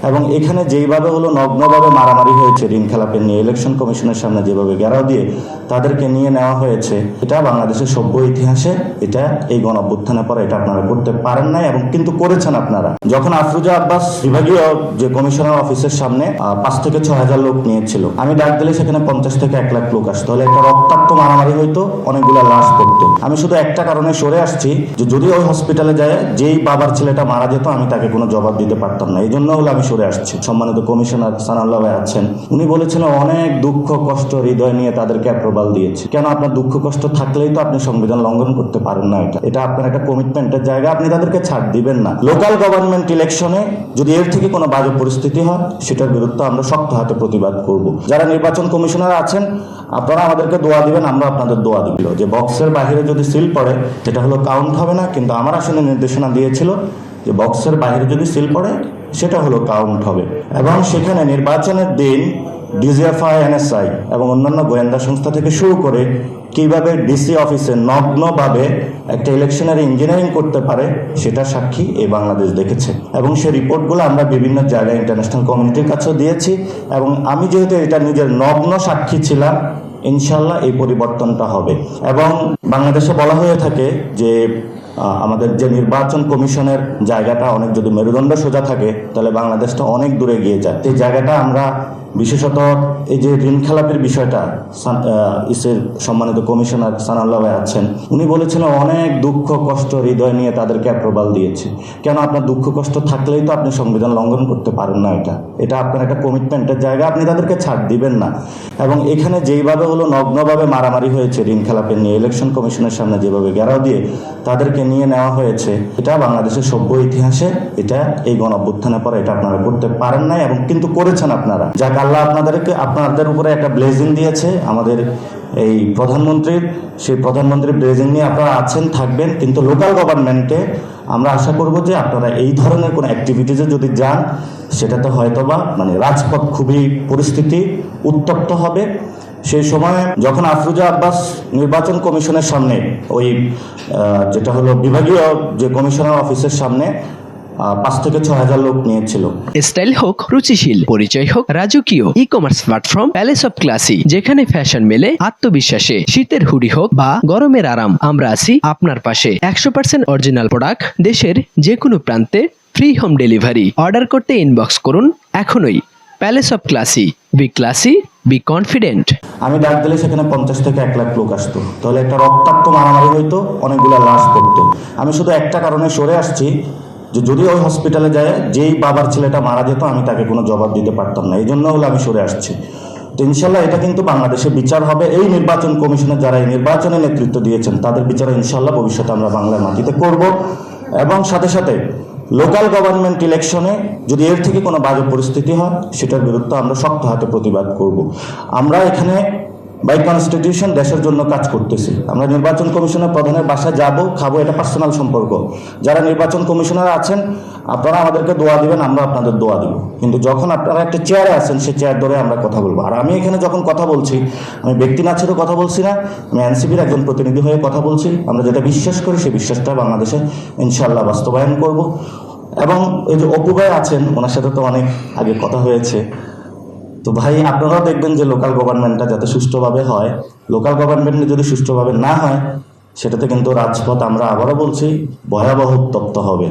এবং এখানে যেইভাবে হলো নগ্নভাবে মারামারি হয়েছে ঋণ খেলাপের নিয়ে, ইলেকশন কমিশনের সামনে যেভাবে ঘেরাও দিয়ে তাদেরকে নিয়ে নেওয়া হয়েছে, এটা বাংলাদেশের সভ্য ইতিহাসে এটা এই গণঅভ্যুত্থানের পরে এটা আপনারা করতে পারেন নাই, এবং কিন্তু করেছেন আপনারা। যখন আফরোজা আব্বাস বিভাগীয় যে কমিশনার অফিসের সামনে 5 থেকে 6 হাজার লোক নিয়েছিল, আমি ডাক দিলে সেখানে 50 থেকে 1 লাখ লোক আসতো, তাহলে একটা রক্তাক্ত মারামারি হইতো, অনেকগুলো লাশ পড়তো। আমি শুধু একটা কারণে সরে আসছি যে যদি ওই হসপিটালে যায় যেই বাবার ছেলেটা মারা যেত আমি তাকে কোনো জবাব দিতে পারতাম না, এই জন্য হলো আমি সরে আসছি। সম্মানিত কমিশনার সানাউল্লাহ ভাই আছেন, উনি বলেছিলেন অনেক দুঃখ কষ্ট হৃদয় নিয়ে তাদেরকে অ্যাপ্রুভাল দিয়েছে। কেন? আপনার দুঃখ কষ্ট থাকলেই তো আপনি সংবিধান লঙ্ঘন করতে পারেন না। এটা আপনার একটা কমিটমেন্টের জায়গা, আপনি তাদেরকে ছাড় দিবেন না। লোকাল গভর্নমেন্ট ইলেকশনে যদি এর থেকে কোনো বাজে পরিস্থিতি হয় সেটার বিরুদ্ধে আমরা শক্ত হাতে প্রতিবাদ করব। যারা নির্বাচন কমিশনার আছেন আপনারা আমাদেরকে দোয়া দিবেন, আমরা আপনাদের দোয়া দিব। যে বক্সের বাইরে যদি সিল পড়ে সেটা হলো কাউন্ট হবে না, কিন্তু আমার আসলে নির্দেশনা দিয়েছিল যে বক্সের বাইরে যদি সিল পড়ে সেটা হলো কাউন্ট হবে। এবং সেখানে নির্বাচনের দিন ডিজিএফআই, এনএসআই এবং অন্যান্য গোয়েন্দা সংস্থা থেকে শুরু করে কিভাবে ডিসি অফিসে নগ্নভাবে একটা ইলেকশনের ইঞ্জিনিয়ারিং করতে পারে সেটা সাক্ষী এই বাংলাদেশ দেখেছে। এবং সেই রিপোর্টগুলো আমরা বিভিন্ন জায়গায় ইন্টারন্যাশনাল কমিউনিটির কাছেও দিয়েছি। এবং আমি যেহেতু এটা নিজের নগ্ন সাক্ষী ছিলাম, ইনশাল্লাহ এই পরিবর্তনটা হবে। এবং বাংলাদেশে বলা হয়ে থাকে যে আমাদের যে নির্বাচন কমিশনের জায়গাটা অনেক যদি মেরুদণ্ড সোজা থাকে তাহলে বাংলাদেশটা অনেক দূরে গিয়ে যায়। এই জায়গাটা আমরা বিশেষত এই যে ঋণ খেলাপের বিষয়টা ইসের সম্মানিত কমিশনার সানাউল্লাহ ভাই আছেন, উনি বলেছিলেন অনেক দুঃখ কষ্ট হৃদয় নিয়ে তাদেরকে অ্যাপ্রুভাল দিয়েছে। কেন? আপনার দুঃখ কষ্ট থাকলেই তো আপনি সংবিধান লঙ্ঘন করতে পারেন না। এটা আপনার একটা কমিটমেন্টের জায়গা, আপনি তাদেরকে ছাড় দিবেন না। এবং এখানে যেইভাবে হলো নগ্নভাবে মারামারি হয়েছে ঋণ খেলাপের নিয়ে, ইলেকশন কমিশনের সামনে যেভাবে ঘেরাও দিয়ে তাদেরকে নিয়ে নেওয়া হয়েছে, এটা বাংলাদেশের সভ্য ইতিহাসে এটা এই গণঅভ্যুত্থানের পরে এটা আপনারা করতে পারেন নাই, এবং কিন্তু করেছেন আপনারা। যাক, আল্লাহ আপনাদের উপরে একটা ব্লেজিং দিয়েছে আমাদের এই প্রধানমন্ত্রীর, সেই প্রধানমন্ত্রীর ব্লেজিং নিয়ে আপনারা আছেন, থাকবেন। কিন্তু লোকাল গভর্নমেন্টে আমরা আশা করব যে আপনারা এই ধরনের কোনো অ্যাক্টিভিটিসে যদি যান সেটাতে হয়তোবা রাজপথ খুবই পরিস্থিতি উত্তপ্ত হবে। সেই সময় যখন আফরোজা আব্বাস নির্বাচন কমিশনের সামনে ওই যেটা হলো বিভাগীয় যে কমিশনার অফিসের সামনে 5 থেকে 6 হাজার লোক নিয়েছিল। স্টাইল হোক রুচিশীল, পরিচয় হোক রাজকীয়, e commerce platform palace of classy, যেখানে ফ্যাশন মেলে আত্মবিশ্বাসে। শীতের হুডি হোক বা গরমের আরাম, আমরা আছি আপনার পাশে। 100% অরিজিনাল প্রোডাক্ট, দেশের যে কোনো প্রান্তে ফ্রি হোম ডেলিভারি। অর্ডার করতে ইনবক্স করুন এখনই। Palace of classy, B classy, be confident. আমি ডাক দিলে সেখানে 50 থেকে 1 লাখ লোক আসতো, তাহলে একটা রক্তাক্ত মারামারি হইতো, অনেকগুলো লাশ পড়তো। আমি শুধু একটা কারণে সরে আসছি যে যদি ওই হসপিটালে যায় যেই বাবার ছেলেটা মারা যেত আমি তাকে কোনো জবাব দিতে পারতাম না, এই জন্য হলো আমি সরে আসছি। তো ইনশাল্লাহ এটা কিন্তু বাংলাদেশে বিচার হবে। এই নির্বাচন কমিশনের যারা এই নির্বাচনে নেতৃত্ব দিয়েছেন তাদের বিচার ইনশাল্লাহ ভবিষ্যতে আমরা বাংলার মাটিতে করব। এবং সাথে সাথে লোকাল গভর্নমেন্ট ইলেকশনে যদি এর থেকে কোনো বাজে পরিস্থিতি হয় সেটার বিরুদ্ধে আমরা শক্ত হাতে প্রতিবাদ করব। আমরা এখানে বাই কনস্টিটিউশন দেশের জন্য কাজ করতেছি। আমরা নির্বাচন কমিশনের প্রধানের বাসায় যাব, খাবো, এটা পার্সোনাল সম্পর্ক। যারা নির্বাচন কমিশনার আছেন আপনারা আমাদেরকে দোয়া দিবেন, আমরা আপনাদের দোয়া দিব। কিন্তু যখন আপনারা একটা চেয়ারে আছেন সেই চেয়ার ধরে আমরা কথা বলবো। আর আমি এখানে যখন কথা বলছি আমি ব্যক্তি না ছেড়ে কথা বলছি না, আমি এনসিপির একজন প্রতিনিধি হয়ে কথা বলছি। আমরা যেটা বিশ্বাস করি সেই বিশ্বাসটা বাংলাদেশে ইনশাল্লাহ বাস্তবায়ন করব। এবং এই যে অপু ভাই আছেন, ওনার সাথে তো অনেক আগে কথা হয়েছে। তো ভাই আপনারাও দেখবেন যে লোকাল গভর্নমেন্টটা যাতে সুষ্ঠুভাবে হয়। লোকাল গভর্নমেন্ট যদি সুষ্ঠুভাবে না হয় সেটাতে কিন্তু রাজপথ, আমরা আবারও বলছি, ভয়াবহ উত্তপ্ত হবে।